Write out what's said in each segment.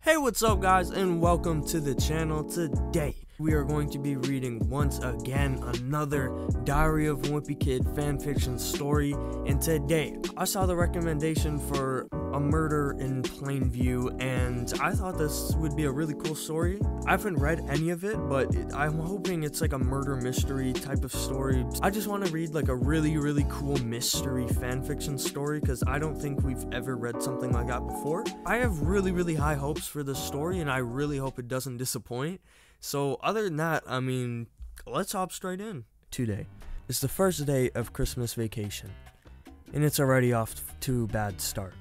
Hey, what's up guys, and welcome to the channel. Today we are going to be reading once again another Diary of a Wimpy Kid fanfiction story, and today I saw the recommendation for a murder in Plainview and I thought this would be a really cool story. I haven't read any of it, but I'm hoping it's like a murder mystery type of story. I just want to read like a really cool mystery fanfiction story because I don't think we've ever read something like that before. I have really high hopes for this story and I really hope it doesn't disappoint. So other than that, I mean, let's hop straight in. Today is the first day of Christmas vacation and it's already off to a bad start.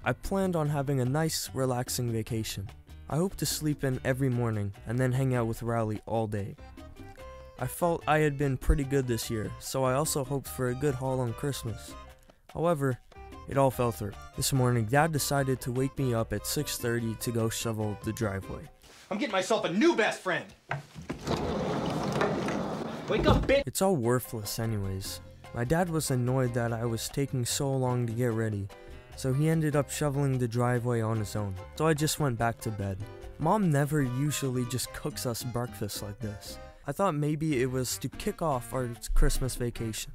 I planned on having a nice, relaxing vacation. I hope to sleep in every morning and then hang out with Riley all day. I felt I had been pretty good this year, so I also hoped for a good haul on Christmas. However, it all fell through. This morning, Dad decided to wake me up at 6:30 to go shovel the driveway. I'm getting myself a new best friend. Wake up, bitch! It's all worthless anyways. My dad was annoyed that I was taking so long to get ready, so he ended up shoveling the driveway on his own, so I just went back to bed. Mom never usually just cooks us breakfast like this. I thought maybe it was to kick off our Christmas vacation,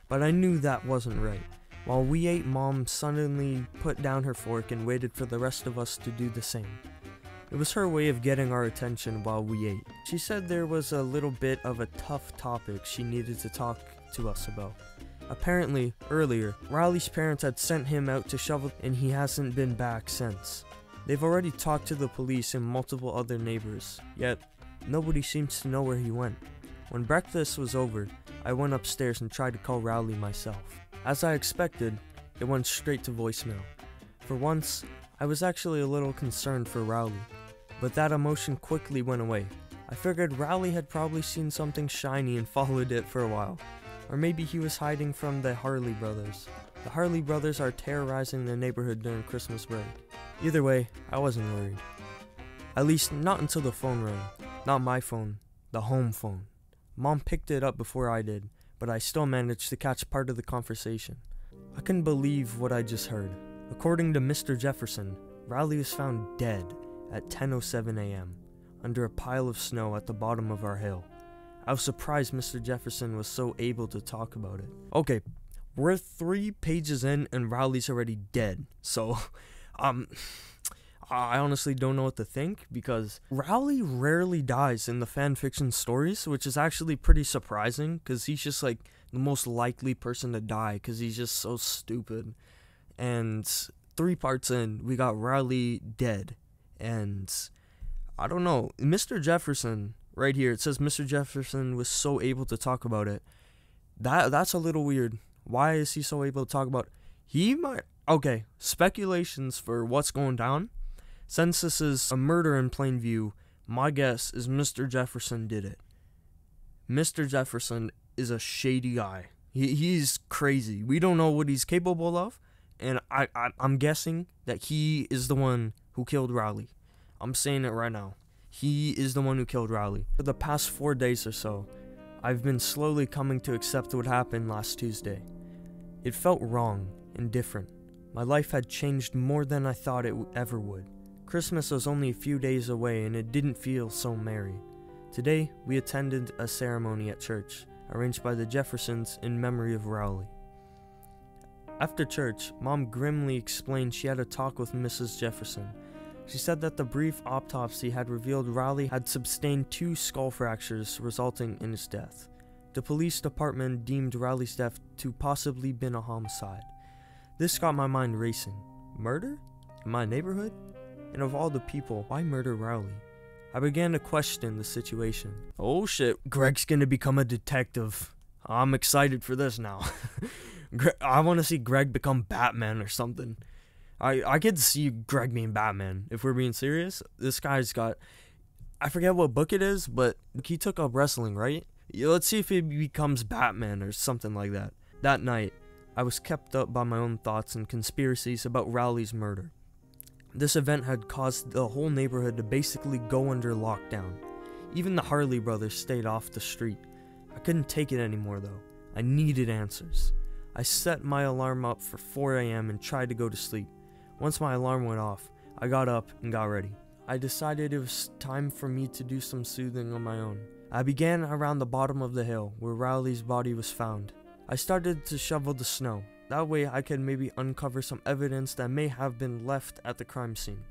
but I knew that wasn't right. While we ate, Mom suddenly put down her fork and waited for the rest of us to do the same. It was her way of getting our attention while we ate. She said there was a little bit of a tough topic she needed to talk to us about. Apparently, earlier, Riley's parents had sent him out to shovel and he hasn't been back since. They've already talked to the police and multiple other neighbors, yet nobody seems to know where he went. When breakfast was over, I went upstairs and tried to call Riley myself. As I expected, it went straight to voicemail. For once, I was actually a little concerned for Riley, but that emotion quickly went away. I figured Riley had probably seen something shiny and followed it for a while. Or maybe he was hiding from the Harley brothers. The Harley brothers are terrorizing the neighborhood during Christmas break. Either way, I wasn't worried. At least not until the phone rang. Not my phone, the home phone. Mom picked it up before I did, but I still managed to catch part of the conversation. I couldn't believe what I just heard. According to Mr. Jefferson, Riley was found dead at 10:07 a.m. under a pile of snow at the bottom of our hill. I was surprised Mr. Jefferson was so able to talk about it. Okay, we're 3 pages in and Riley's already dead. So, I honestly don't know what to think because Riley rarely dies in the fanfiction stories, which is actually pretty surprising because he's just like the most likely person to die because he's just so stupid. And 3 parts in, we got Riley dead. And I don't know, Mr. Jefferson, right here, it says Mr. Jefferson was so able to talk about it. That's a little weird. Why is he so able to talk about it? He might, okay, speculations for what's going down. Since this is a murder in Plainview, my guess is Mr. Jefferson did it. Mr. Jefferson is a shady guy. He's crazy. We don't know what he's capable of, and I'm guessing that he is the one who killed Riley. I'm saying it right now. He is the one who killed Riley. For the past 4 days or so, I've been slowly coming to accept what happened last Tuesday. It felt wrong and different. My life had changed more than I thought it ever would. Christmas was only a few days away and it didn't feel so merry. Today, we attended a ceremony at church, arranged by the Jeffersons in memory of Riley. After church, Mom grimly explained she had a talk with Mrs. Jefferson. She said that the brief autopsy had revealed Riley had sustained 2 skull fractures resulting in his death. The police department deemed Riley's death to possibly been a homicide. This got my mind racing. Murder? In my neighborhood? And of all the people, why murder Riley? I began to question the situation. Oh shit, Greg's gonna become a detective. I'm excited for this now. I want to see Greg become Batman or something. I could see Greg being Batman, if we're being serious. This guy's got, I forget what book it is, but he took up wrestling, right? Let's see if he becomes Batman or something like that. That night, I was kept up by my own thoughts and conspiracies about Riley's murder. This event had caused the whole neighborhood to basically go under lockdown. Even the Harley brothers stayed off the street. I couldn't take it anymore though. I needed answers. I set my alarm up for 4 a.m. and tried to go to sleep. Once my alarm went off, I got up and got ready. I decided it was time for me to do some soothing on my own. I began around the bottom of the hill where Rowley's body was found. I started to shovel the snow. That way I could maybe uncover some evidence that may have been left at the crime scene.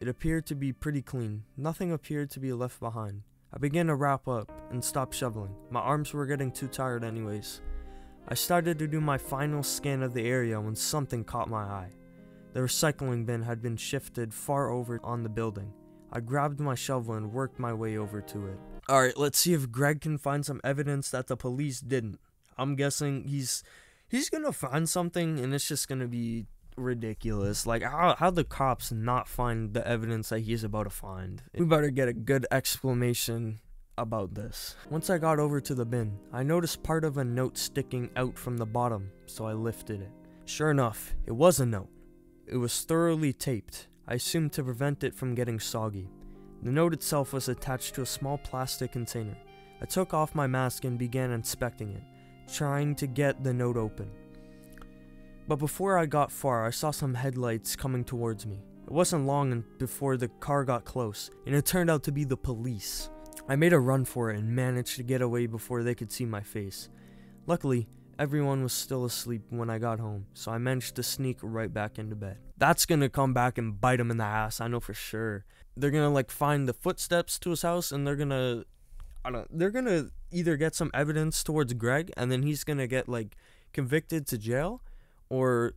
It appeared to be pretty clean. Nothing appeared to be left behind. I began to wrap up and stop shoveling. My arms were getting too tired anyways. I started to do my final scan of the area when something caught my eye. The recycling bin had been shifted far over on the building. I grabbed my shovel and worked my way over to it. Alright, let's see if Greg can find some evidence that the police didn't. I'm guessing he's gonna find something and it's just gonna be ridiculous. Like, how'd the cops not find the evidence that he's about to find? We better get a good explanation about this. Once I got over to the bin, I noticed part of a note sticking out from the bottom, so I lifted it. Sure enough, it was a note. It was thoroughly taped, I assumed to prevent it from getting soggy. The note itself was attached to a small plastic container. I took off my mask and began inspecting it, trying to get the note open. But before I got far, I saw some headlights coming towards me. It wasn't long before the car got close, and it turned out to be the police. I made a run for it and managed to get away before they could see my face. Luckily, everyone was still asleep when I got home, so I managed to sneak right back into bed. That's gonna come back and bite him in the ass, I know for sure. They're gonna find the footsteps to his house, and they're gonna either get some evidence towards Greg, and then he's gonna get convicted to jail, or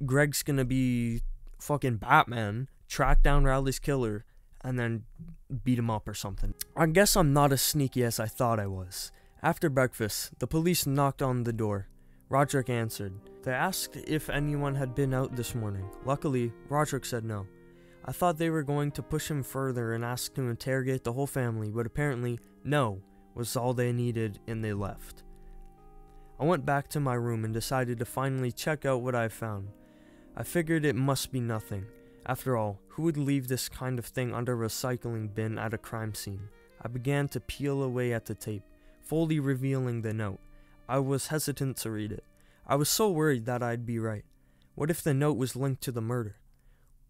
Greg's gonna be fucking Batman, track down Rowley's killer, and then beat him up or something. I guess I'm not as sneaky as I thought I was. After breakfast, the police knocked on the door. Roderick answered. They asked if anyone had been out this morning. Luckily, Roderick said no. I thought they were going to push him further and ask to interrogate the whole family, but apparently, no was all they needed, and they left. I went back to my room and decided to finally check out what I found. I figured it must be nothing. After all, who would leave this kind of thing under a recycling bin at a crime scene? I began to peel away at the tape, fully revealing the note. I was hesitant to read it. I was so worried that I'd be right. What if the note was linked to the murder?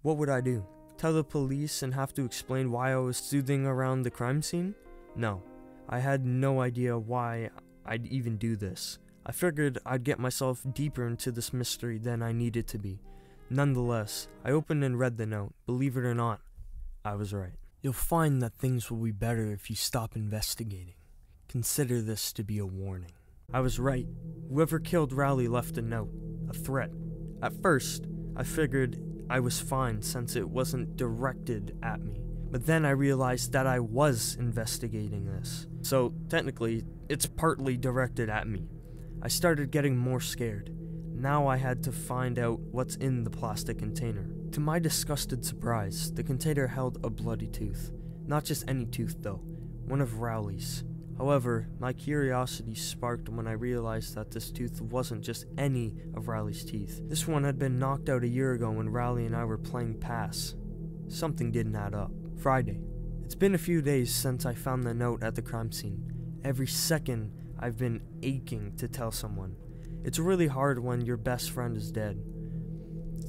What would I do? Tell the police and have to explain why I was soothing around the crime scene? No, I had no idea why I'd even do this. I figured I'd get myself deeper into this mystery than I needed to be. Nonetheless, I opened and read the note. Believe it or not, I was right. You'll find that things will be better if you stop investigating. Consider this to be a warning. I was right. Whoever killed Rowley left a note, a threat. At first, I figured I was fine since it wasn't directed at me. But then I realized that I was investigating this. So, technically, it's partly directed at me. I started getting more scared. Now I had to find out what's in the plastic container. To my disgusted surprise, the container held a bloody tooth. Not just any tooth though, one of Rowley's. However, my curiosity sparked when I realized that this tooth wasn't just any of Rowley's teeth. This one had been knocked out a year ago when Rowley and I were playing pass. Something didn't add up. Friday. It's been a few days since I found the note at the crime scene. Every second, I've been aching to tell someone. It's really hard when your best friend is dead.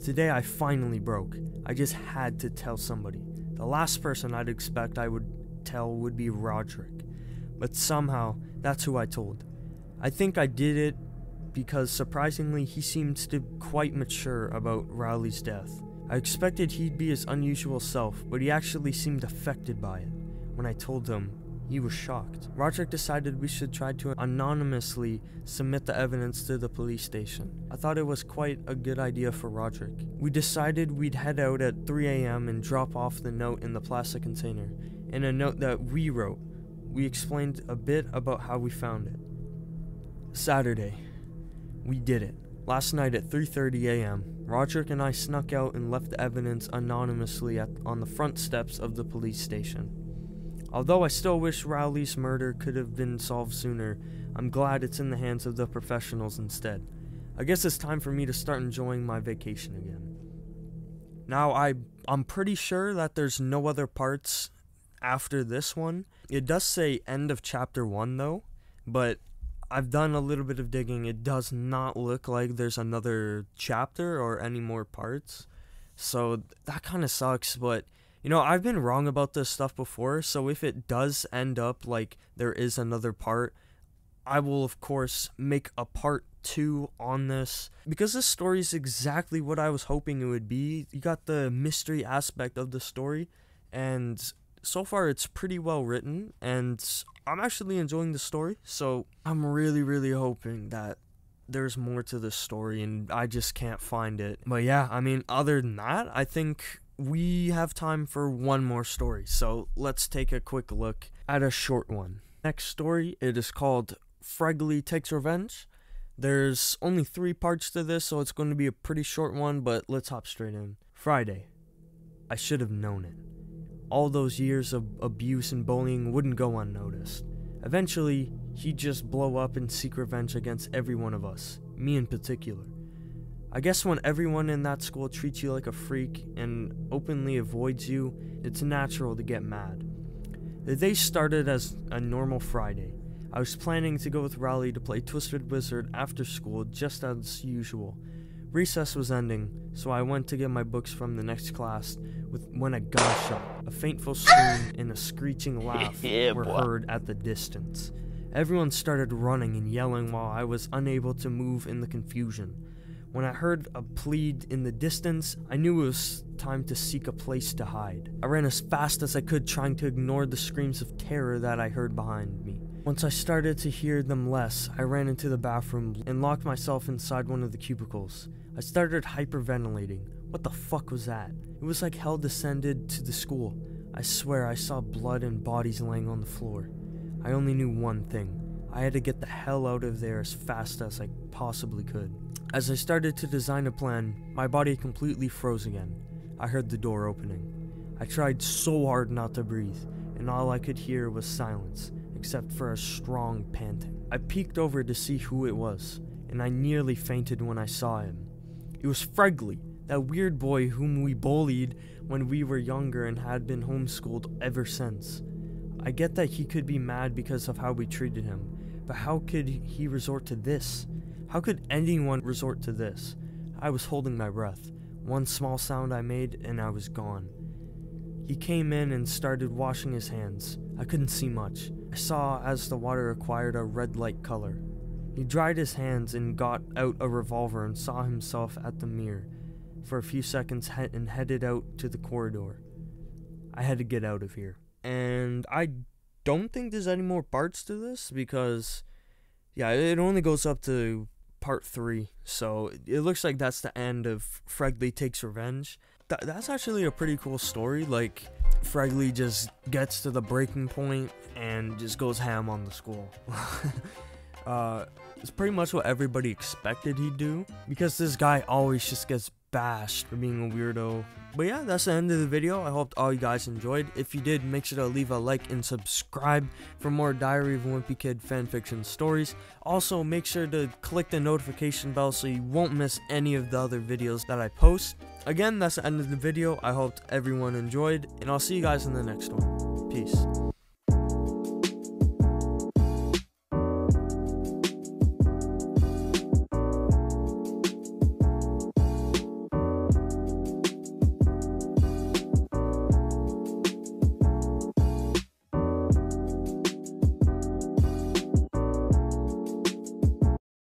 Today I finally broke. I just had to tell somebody. The last person I'd expect I would tell would be Roderick. But somehow, that's who I told. I think I did it because surprisingly he seems to be quite mature about Rowley's death. I expected he'd be his unusual self, but he actually seemed affected by it. When I told him, he was shocked. Roderick decided we should try to anonymously submit the evidence to the police station. I thought it was quite a good idea for Roderick. We decided we'd head out at 3 a.m. and drop off the note in the plastic container. In a note that we wrote, we explained a bit about how we found it. Saturday. We did it. Last night at 3:30 a.m., Roderick and I snuck out and left the evidence anonymously on the front steps of the police station. Although I still wish Rowley's murder could have been solved sooner, I'm glad it's in the hands of the professionals instead. I guess it's time for me to start enjoying my vacation again. Now, I'm pretty sure that there's no other parts after this one. It does say end of chapter 1 though, but I've done a little bit of digging. It does not look like there's another chapter or any more parts. So that kind of sucks, but you know, I've been wrong about this stuff before, so if it does end up like there is another part, I will of course make a part 2 on this, because this story is exactly what I was hoping it would be. You got the mystery aspect of the story, and so far it's pretty well written, and I'm actually enjoying the story, so I'm really hoping that there's more to this story, and I just can't find it. But yeah, I mean, other than that, I think we have time for one more story, so let's take a quick look at a short one. Next story, it is called Fregley Takes Revenge. There's only 3 parts to this, so it's going to be a pretty short one, but let's hop straight in. Friday. I should have known it. All those years of abuse and bullying wouldn't go unnoticed. Eventually, he'd just blow up and seek revenge against every one of us, me in particular. I guess when everyone in that school treats you like a freak and openly avoids you, it's natural to get mad. The day started as a normal Friday. I was planning to go with Riley to play Twisted Wizard after school just as usual. Recess was ending, so I went to get my books from the next class when a gunshot, a faintful scream, and a screeching laugh were heard at the distance. Everyone started running and yelling while I was unable to move in the confusion. When I heard a plead in the distance, I knew it was time to seek a place to hide. I ran as fast as I could, trying to ignore the screams of terror that I heard behind me. Once I started to hear them less, I ran into the bathroom and locked myself inside one of the cubicles. I started hyperventilating. What the fuck was that? It was like hell descended to the school. I swear I saw blood and bodies laying on the floor. I only knew one thing. I had to get the hell out of there as fast as I possibly could. As I started to design a plan, my body completely froze again. I heard the door opening. I tried so hard not to breathe, and all I could hear was silence, except for a strong panting. I peeked over to see who it was, and I nearly fainted when I saw him. It was Fregley, that weird boy whom we bullied when we were younger and had been homeschooled ever since. I get that he could be mad because of how we treated him, but how could he resort to this? How could anyone resort to this? I was holding my breath. One small sound I made and I was gone. He came in and started washing his hands. I couldn't see much. I saw as the water acquired a red light color. He dried his hands and got out a revolver and saw himself at the mirror for a few seconds and headed out to the corridor. I had to get out of here. And I don't think there's any more parts to this because, yeah, it only goes up to part 3. So it looks like that's the end of Fregley Takes Revenge. That's actually a pretty cool story. Like, Fregley just gets to the breaking point and just goes ham on the school. It's pretty much what everybody expected he'd do, because this guy always just gets bashed for being a weirdo. But yeah, that's the end of the video. I hope all you guys enjoyed. If you did, make sure to leave a like and subscribe for more Diary of a Wimpy Kid fanfiction stories. Also, make sure to click the notification bell so you won't miss any of the other videos that I post. Again, that's the end of the video. I hope everyone enjoyed, and I'll see you guys in the next one. Peace.